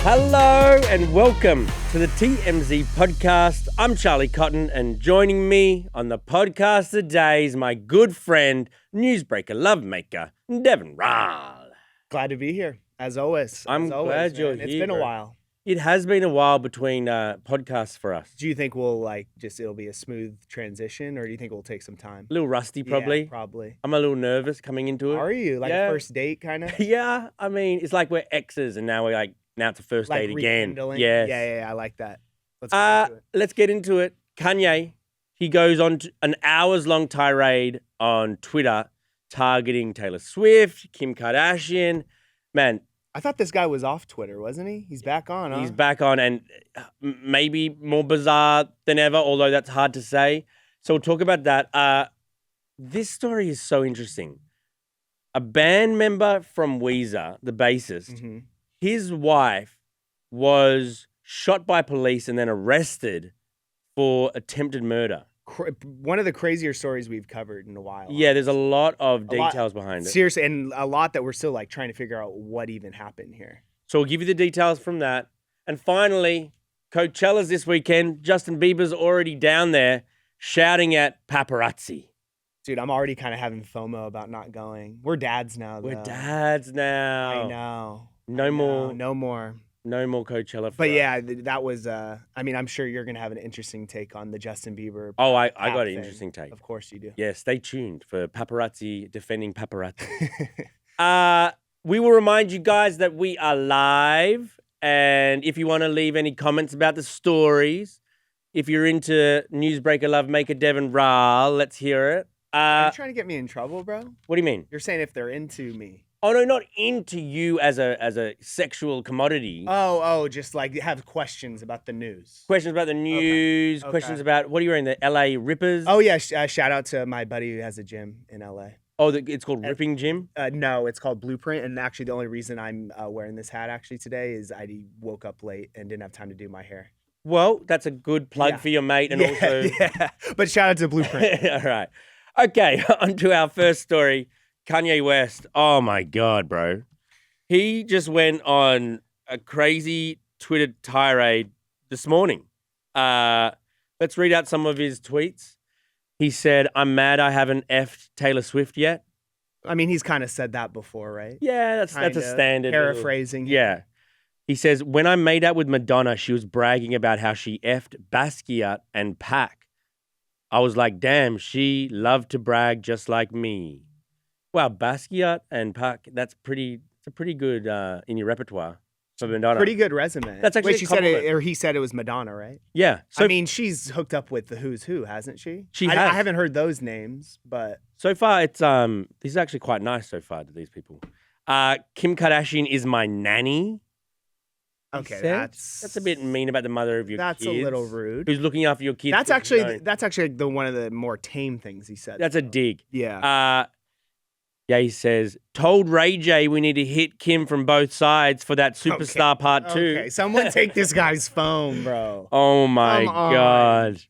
Hello and welcome to the TMZ podcast. I'm Charlie Cotton, and joining me on the podcast today is my good friend, newsbreaker lovemaker, Deven Rall. Glad to be here, as always. I'm glad you're here. It's been a while. It has been a while between podcasts for us. Do you think it'll be a smooth transition, or do you think it will take some time? A little rusty, probably. Yeah, probably. I'm a little nervous coming into it. Are you? Like a first date, kind of? Yeah, I mean, it's like we're exes, and now it's a first date again. Yes. Yeah, I like that. Let's get into it. Kanye, he goes on an hours-long tirade on Twitter targeting Taylor Swift, Kim Kardashian. Man, I thought this guy was off Twitter, wasn't he? He's back on, huh? He's back on, and maybe more bizarre than ever, although that's hard to say. So we'll talk about that. This story is so interesting. A band member from Weezer, the bassist, his wife was shot by police and then arrested for attempted murder. One of the crazier stories we've covered in a while. Yeah, there's a lot of details behind it. Seriously, and a lot that we're still trying to figure out what even happened here. So we'll give you the details from that. And finally, Coachella's this weekend. Justin Bieber's already down there shouting at paparazzi. Dude, I'm already kind of having FOMO about not going. We're dads now, though. We're dads now. I know. No more Coachella. But yeah, that was, I'm sure you're going to have an interesting take on the Justin Bieber. Oh, I got an interesting take. Of course you do. Yeah, stay tuned for paparazzi defending paparazzi. We will remind you guys that we are live. And if you want to leave any comments about the stories, if you're into newsbreaker lovemaker Deven Rall, let's hear it. Are you trying to get me in trouble, bro? What do you mean? You're saying if they're into me. Oh, no, not into you as a sexual commodity. Oh, just have questions about the news. Questions about the news, Okay. questions about, what are you wearing, the LA Rippers? Oh, yeah, shout out to my buddy who has a gym in LA. Oh, it's called Ripping Gym? No, it's called Blueprint, and actually the only reason I'm wearing this hat actually today is I woke up late and didn't have time to do my hair. Well, that's a good plug for your mate and also... Yeah, but shout out to Blueprint. All right. Okay, on to our first story. Kanye West, oh my God, bro. He just went on a crazy Twitter tirade this morning. Let's read out some of his tweets. He said, "I'm mad I haven't effed Taylor Swift yet." I mean, he's kind of said that before, right? Yeah, that's a standard. Paraphrasing. Yeah. He says, "When I made out with Madonna, she was bragging about how she effed Basquiat and Pac. I was like, damn, she loved to brag just like me." Wow, Basquiat and Pac, it's a pretty good in your repertoire for Madonna. Pretty good resume. That's actually she said it, or he said it was Madonna, right? Yeah. So, I mean, she's hooked up with the who's who, hasn't she? She has. I haven't heard those names, but so far it's this is actually quite nice so far to these people. Kim Kardashian is my nanny. Okay, that's a bit mean about the mother of your kids. That's a little rude. Who's looking after your kids? That's actually the one of the more tame things he said. That's a dig. Yeah. Yeah, he says, told Ray J we need to hit Kim from both sides for that Superstar Part 2. Okay, someone take this guy's phone, bro. Oh my God.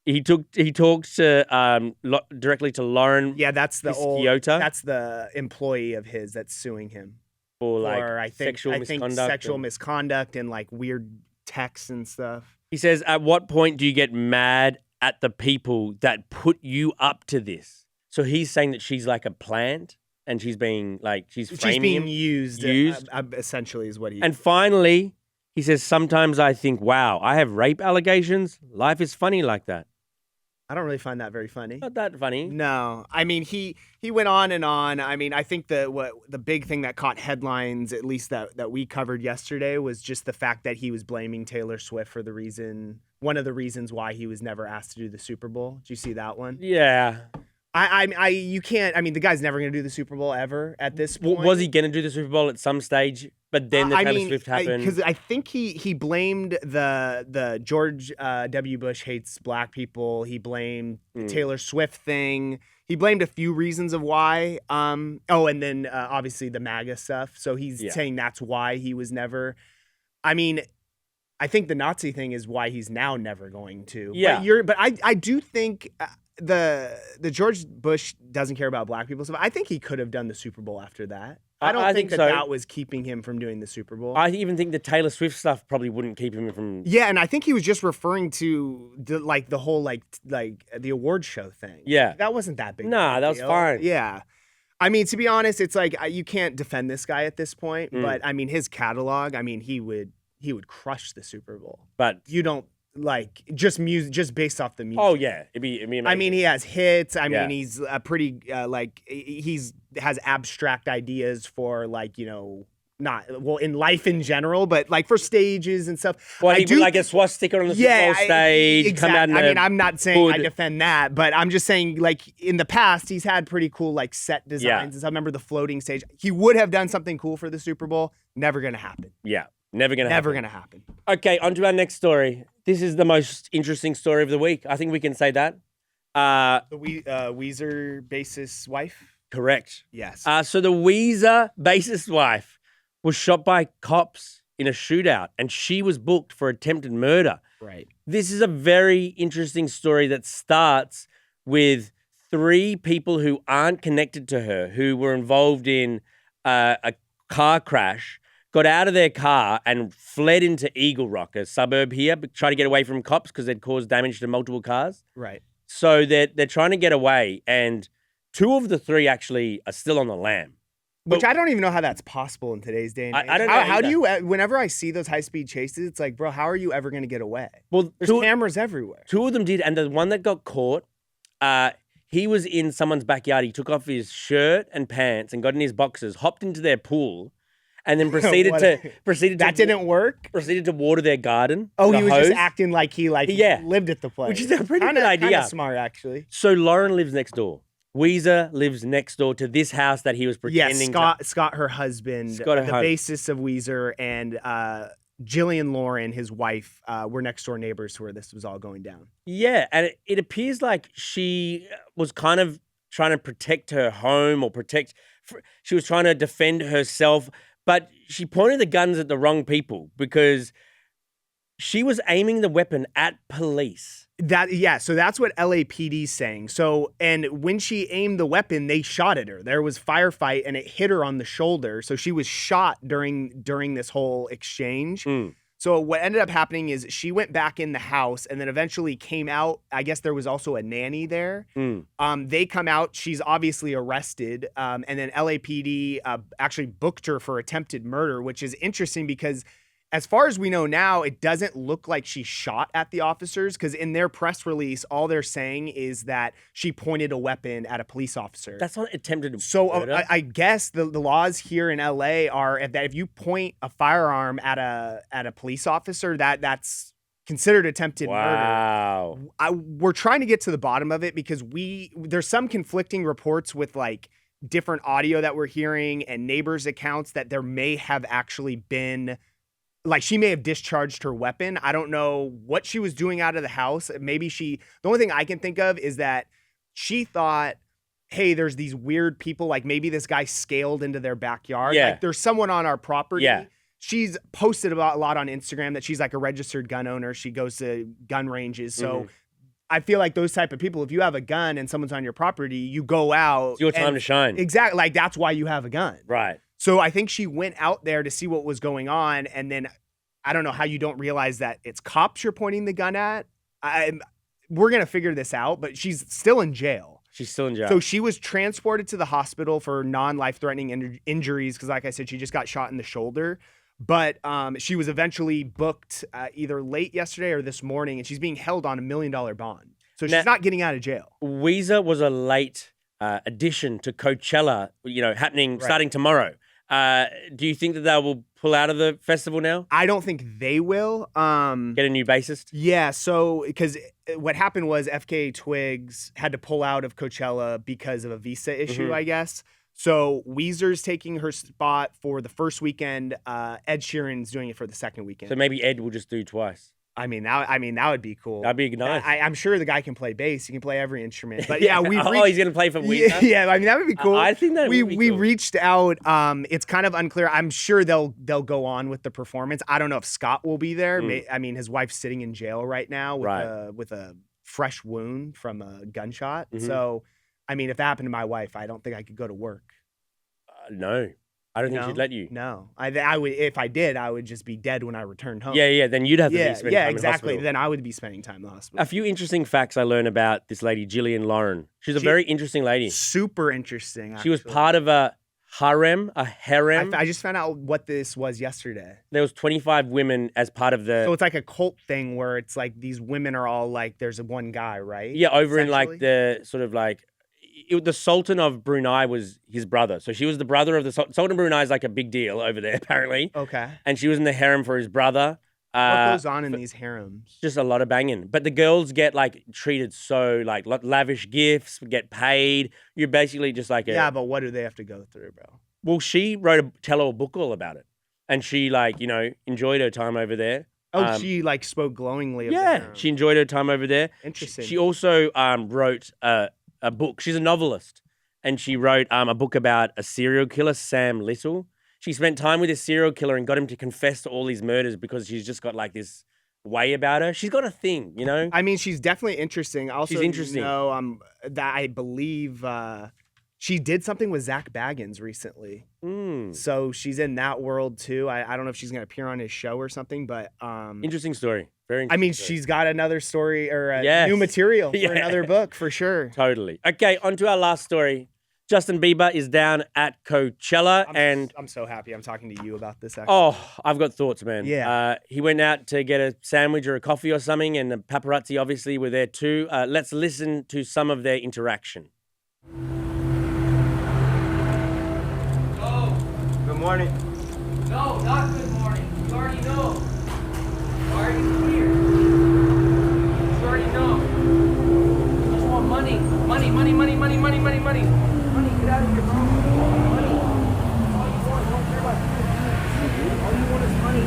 He talked to directly to Lauren. Yeah, that's the Pisciota. That's the employee of his that's suing him for I think misconduct. Sexual misconduct and weird texts and stuff. He says, at what point do you get mad at the people that put you up to this? So he's saying that she's like a plant and she's being she's framing used. Essentially is what he. And finally, he says, sometimes I think, wow, I have rape allegations. Life is funny like that. I don't really find that very funny. Not that funny. No. I mean, he went on and on. I mean, I think the big thing that caught headlines, at least that we covered yesterday, was just the fact that he was blaming Taylor Swift for one of the reasons why he was never asked to do the Super Bowl. Did you see that one? Yeah. You can't. I mean, the guy's never going to do the Super Bowl ever at this point. Was he going to do the Super Bowl at some stage? But then the Taylor Swift happened. Because I think he blamed the George W. Bush hates black people. He blamed the Taylor Swift thing. He blamed a few reasons of why. And then obviously the MAGA stuff. So he's saying that's why he was never. I mean, I think the Nazi thing is why he's now never going to. Yeah. But I do think. The George Bush doesn't care about black people stuff. I think he could have done the Super Bowl after that. I don't I think think that so. that was keeping him from doing the Super Bowl. I even think the Taylor Swift stuff probably wouldn't keep him from. Yeah, and I think he was just referring to the whole like the award show thing. Yeah. That wasn't that big. Nah, of a that was deal. fine. Yeah. I mean, to be honest, it's like you can't defend this guy at this point, Mm. but I mean, his catalog, I mean, he would crush the Super Bowl. But You don't like just music, just based off the music. oh yeah, it'd be amazing. I mean, he has hits. I Yeah. mean, he's a pretty has abstract ideas for not well in life in general, but like for stages and stuff. Well, I he do would like a swastika on the Super Bowl stage. exactly. Come out in I mean, a I'm not saying I hood. defend that, but I'm just saying like in the past he's had pretty cool like set designs. And stuff. I remember the floating stage. He would have done something cool for the Super Bowl. Never gonna happen. Yeah, never gonna Never happen. gonna happen. Okay, on to our next story. This is the most interesting story of the week. I think we can say that. The Weezer bassist's wife. Correct. Yes. So the Weezer bassist wife was shot by cops in a shootout, and she was booked for attempted murder. Right. This is a very interesting story that starts with 3 people who aren't connected to her, who were involved in a car crash, got out of their car and fled into Eagle Rock, a suburb here, but trying to get away from cops because they'd caused damage to multiple cars. Right. So they're trying to get away, and 2 of the 3 actually are still on the lam. Which I don't even know how that's possible in today's day and age. I don't know How do either. you, whenever I see those high-speed chases, it's like, bro, how are you ever going to get away? Well, There's cameras everywhere. 2 of them did, and the one that got caught, he was in someone's backyard. He took off his shirt and pants and got in his boxers, hopped into their pool, and then proceeded That didn't work? proceeded to water their garden. Oh, with he a was just hose. acting like he Yeah. lived at the place. Which is a pretty good Kinda idea. smart, actually. So Lauren lives next door. Weezer lives next door to this house that he was Yes, pretending Scott, her husband, Scott, her the husband. bassist of Weezer, and Jillian Lauren, his wife, were next door neighbors to where this was all going down. Yeah, and it appears like she was kind of trying to protect her home or she was trying to defend herself, but she pointed the guns at the wrong people because she was aiming the weapon at police. So that's what LAPD's saying. So, and when she aimed the weapon, they shot at her. There was firefight and it hit her on the shoulder. So she was shot during this whole exchange. Mm. So what ended up happening is she went back in the house and then eventually came out. I guess there was also a nanny there. Mm. They come out. She's obviously arrested. And then LAPD actually booked her for attempted murder, which is interesting because as far as we know now, it doesn't look like she shot at the officers because in their press release, all they're saying is that she pointed a weapon at a police officer. That's not attempted So murder. I guess the laws here in LA are that if you point a firearm at a police officer, that's considered attempted murder. Wow. We're trying to get to the bottom of it because there's some conflicting reports with like different audio that we're hearing and neighbors' accounts that there may have actually been. Like she may have discharged her weapon. I don't know what she was doing out of the house. Maybe the only thing I can think of is that she thought, hey, there's these weird people. Like maybe this guy scaled into their backyard. Yeah. Like there's someone on our property. Yeah. She's posted about a lot on Instagram that she's like a registered gun owner. She goes to gun ranges. So I feel like those type of people, if you have a gun and someone's on your property, you go out. It's your time to shine. Exactly. Like that's why you have a gun. Right. So I think she went out there to see what was going on. And then I don't know how you don't realize that it's cops you're pointing the gun at. We're going to figure this out, but she's still in jail. She's still in jail. So she was transported to the hospital for non-life-threatening injuries because, like I said, she just got shot in the shoulder. But she was eventually booked either late yesterday or this morning, and she's being held on $1 million bond. So she's not getting out of jail. Weezer was a late addition to Coachella, happening starting tomorrow. Do you think that they will pull out of the festival now? I don't think they will. Get a new bassist? Yeah, so because what happened was FKA Twigs had to pull out of Coachella because of a visa issue, I guess. So Weezer's taking her spot for the first weekend. Ed Sheeran's doing it for the second weekend. So maybe Ed will just do twice. I mean, that would be cool. That'd be nice. I'm sure the guy can play bass. He can play every instrument. But yeah, he's going to play for Weezer? Yeah, I mean, that would be cool. I think that would be we cool. reached out. It's kind of unclear. I'm sure they'll go on with the performance. I don't know if Scott will be there. I mean, his wife's sitting in jail right now with a fresh wound from a gunshot. So, I mean, if that happened to my wife, I don't think I could go to work. No. I don't think she'd let you. No, I would. If I did, I would just be dead when I returned home. Yeah, then you'd have to be spending time in exactly. hospital. Then I would be spending time in the hospital. A few interesting facts I learned about this lady, Gillian Lauren. She's a very interesting lady. Super interesting. She was part of a harem. I just found out what this was yesterday. There was 25 women as part of the... So it's like a cult thing where it's like these women are all like, there's one guy, right? Yeah, over in like the sort of like... the Sultan of Brunei was his brother. So she was the brother of the Sultan of Brunei is like a big deal over there, apparently. Okay. And she was in the harem for his brother. What goes on in these harems? Just a lot of banging. But the girls get like treated so like lavish gifts, get paid. You're basically just like Yeah, but what do they have to go through, bro? Well, she wrote a book all about it. And she like, enjoyed her time over there. Oh, she like spoke glowingly of Yeah, she enjoyed her time over there. Interesting. She also wrote a book. She's a novelist. And she wrote a book about a serial killer, Sam Little. She spent time with this serial killer and got him to confess to all these murders because she's just got like this way about her. She's got a thing, I mean, she's definitely interesting. Also, she's interesting. That I believe she did something with Zach Baggins recently. So she's in that world too. I don't know if she's going to appear on his show or something, but interesting story. Very interesting. I mean, story. She's got another story or new material for another book for sure. Totally. Okay, on to our last story. Justin Bieber is down at Coachella I'm so happy I'm talking to you about this. Actually. Oh, I've got thoughts, man. Yeah. He went out to get a sandwich or a coffee or something, and the paparazzi obviously were there too. Let's listen to some of their interaction. Oh. Good morning. No, not good morning. You already know. Why are you here? You already know. You just want money. Money. Money, get out of here, bro. Money. All you want. You don't care about you. All you want is money.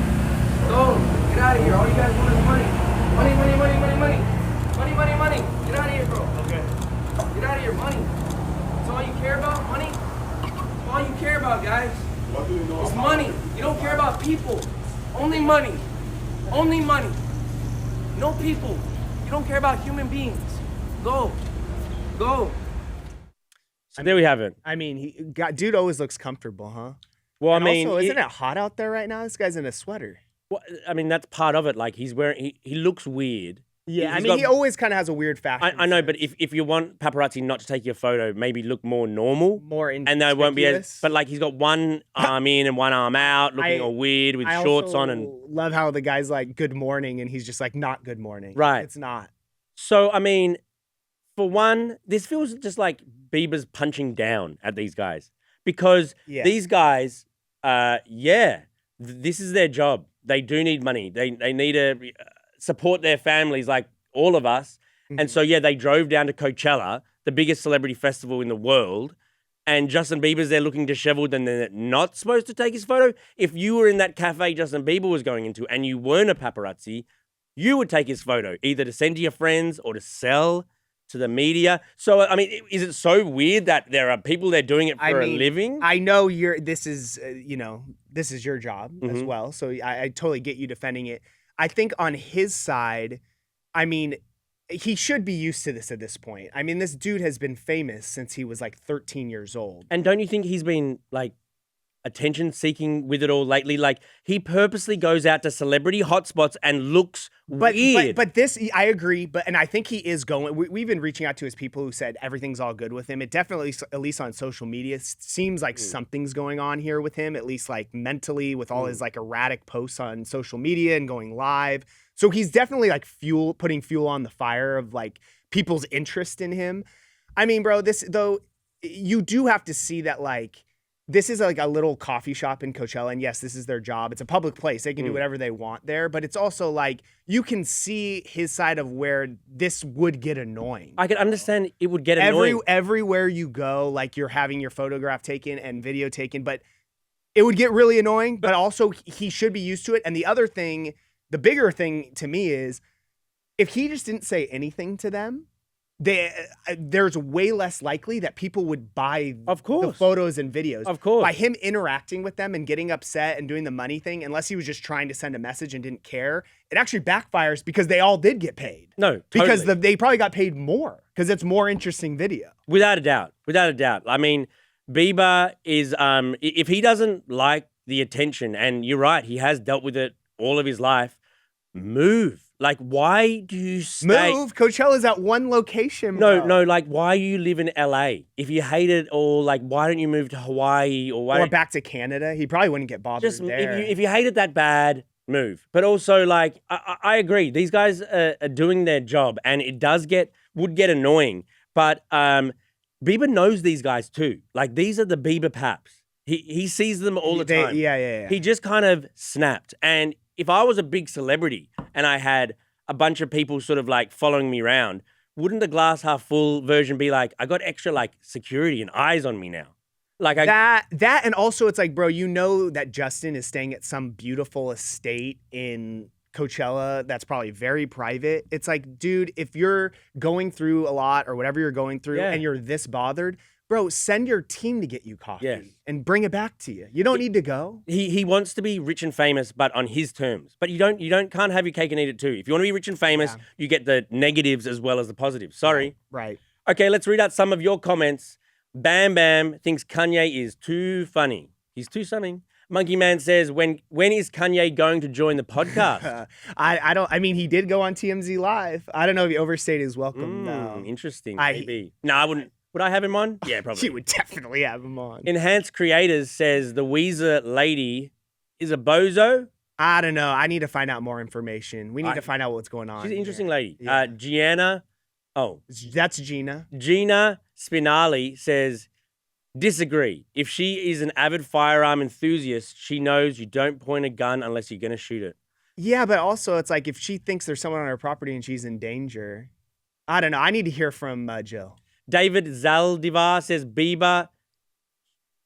Go. Get out of here. All you guys want is money. Money. Get out of here, bro. Okay. Get out of here. Money. That's all you care about? Money? That's all you care about, guys. What do you know? It's money. You don't care about people. Only money. Only money. No people. You don't care about human beings. Go. So there we have it. I mean, dude always looks comfortable, huh? Well, And also, isn't it hot out there right now? This guy's in a sweater. Well, I mean, that's part of it. Like he's wearing, he looks weird. Yeah, he always kind of has a weird fashion. I know, but if you want paparazzi not to take your photo, maybe look more normal. More and they won't be as. But like he's got one arm in and one arm out, looking all weird with shorts on and. Love how the guy's like good morning and he's just like not good morning. Right. It's not. So I mean, for one, this feels just like Bieber's punching down at these guys because these guys, this is their job. They do need money. They need to support their families like all of us. Mm-hmm. And so, they drove down to Coachella, the biggest celebrity festival in the world, and Justin Bieber's there looking disheveled and they're not supposed to take his photo. If you were in that cafe Justin Bieber was going into and you weren't a paparazzi, you would take his photo, either to send to your friends or to sell to the media. So, I mean, is it so weird that there are people there doing it for a living? I know this is your job as well. So I totally get you defending it. I think on his side, I mean, he should be used to this at this point. I mean, this dude has been famous since he was like 13 years old. And don't you think he's been like attention seeking with it all lately? Like he purposely goes out to celebrity hotspots and looks weird. But this, I agree. And I think he is going. We've been reaching out to his people who said everything's all good with him. It definitely, at least on social media, seems like something's going on here with him. At least like mentally, with all his like erratic posts on social media and going live. So he's definitely like putting fuel on the fire of like people's interest in him. I mean, bro, you do have to see that like. This is like a little coffee shop in Coachella, and yes, this is their job. It's a public place. They can do whatever they want there, but it's also like you can see his side of where this would get annoying. I can understand it would get annoying. Everywhere you go, like you're having your photograph taken and video taken, but it would get really annoying, but also he should be used to it. And the other thing, the bigger thing to me is if he just didn't say anything to them, there's way less likely that people would buy the photos and videos. Of course. By him interacting with them and getting upset and doing the money thing, unless he was just trying to send a message and didn't care, it actually backfires because they all did get paid. No, totally. Because they probably got paid more because it's more interesting video. Without a doubt. I mean, Bieber is if he doesn't like the attention, and you're right, he has dealt with it all of his life. Move. Like, why do you stay? Move. Coachella's at one location. No, bro. no. Like, why you live in LA? If you hate it, or like, why don't you move to Hawaii or why? Or back to Canada. He probably wouldn't get bothered Just there. if you hate it that bad, move. But also, like, I agree. These guys are doing their job, and it would get annoying. But Bieber knows these guys too. Like, these are the Bieber paps. He sees them all the time. Yeah. He just kind of snapped. And if I was a big celebrity and I had a bunch of people sort of like following me around, wouldn't the glass half full version be like, I got extra like security and eyes on me now? Like that and also it's like, bro, you know that Justin is staying at some beautiful estate in Coachella that's probably very private. It's like, dude, if you're going through a lot or whatever you're going through and you're this bothered, bro, send your team to get you coffee and bring it back to you. You don't need to go. He wants to be rich and famous, but on his terms. But you can't have your cake and eat it too. If you want to be rich and famous, you get the negatives as well as the positives. Sorry. Right. Okay, let's read out some of your comments. Bam Bam thinks Kanye is too funny. He's too something. Monkey Man says, when is Kanye going to join the podcast? I mean, he did go on TMZ Live. I don't know if he overstayed his welcome though. Interesting. Maybe. No, I wouldn't. Would I have him on? Yeah, probably. You would definitely have him on. Enhanced Creators says the Weezer lady is a bozo. I don't know. I need to find out more information. We need to find out what's going on. She's an interesting lady. Yeah. Gianna. Oh. That's Gina. Gina Spinali says, disagree. If she is an avid firearm enthusiast, she knows you don't point a gun unless you're going to shoot it. Yeah, but also it's like if she thinks there's someone on her property and she's in danger, I don't know. I need to hear from Jill. David Zaldivar says Bieber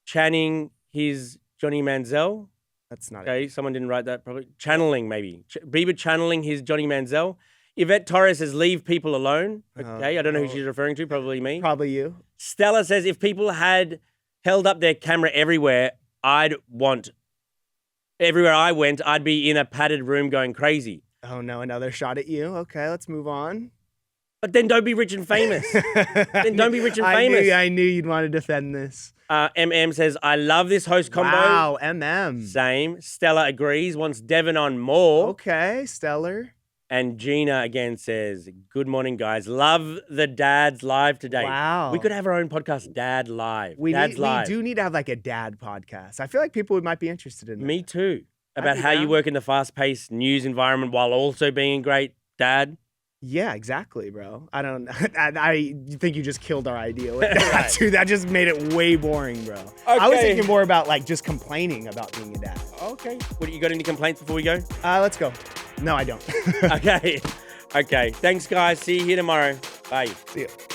channing his Johnny Manziel. That's not okay. Someone didn't write that probably. Channeling maybe. Bieber channeling his Johnny Manziel. Yvette Torres says leave people alone. Okay, I don't know who she's referring to. Probably me. Probably you. Stella says if people had held up their camera everywhere, everywhere I went, I'd be in a padded room going crazy. Oh no, another shot at you. Okay, let's move on. But then don't be rich and famous. Then don't be rich and famous. I knew you'd want to defend this. MM says, I love this host combo. Wow, MM. Same. Stella agrees, wants Deven on more. Okay, Stellar. And Gina again says, good morning, guys. Love the Dads Live today. Wow. We could have our own podcast, Dad Live. We Live. do need to have like a dad podcast. I feel like people might be interested in that. Me too. About how you work in the fast-paced news environment while also being a great dad. Yeah, exactly, bro. I think you just killed our idea with that too. That just made it way boring, bro. Okay. I was thinking more about like just complaining about being a dad. Okay. What, you got any complaints before we go? Let's go. No, I don't. Okay. Okay. Thanks, guys. See you here tomorrow. Bye. See you.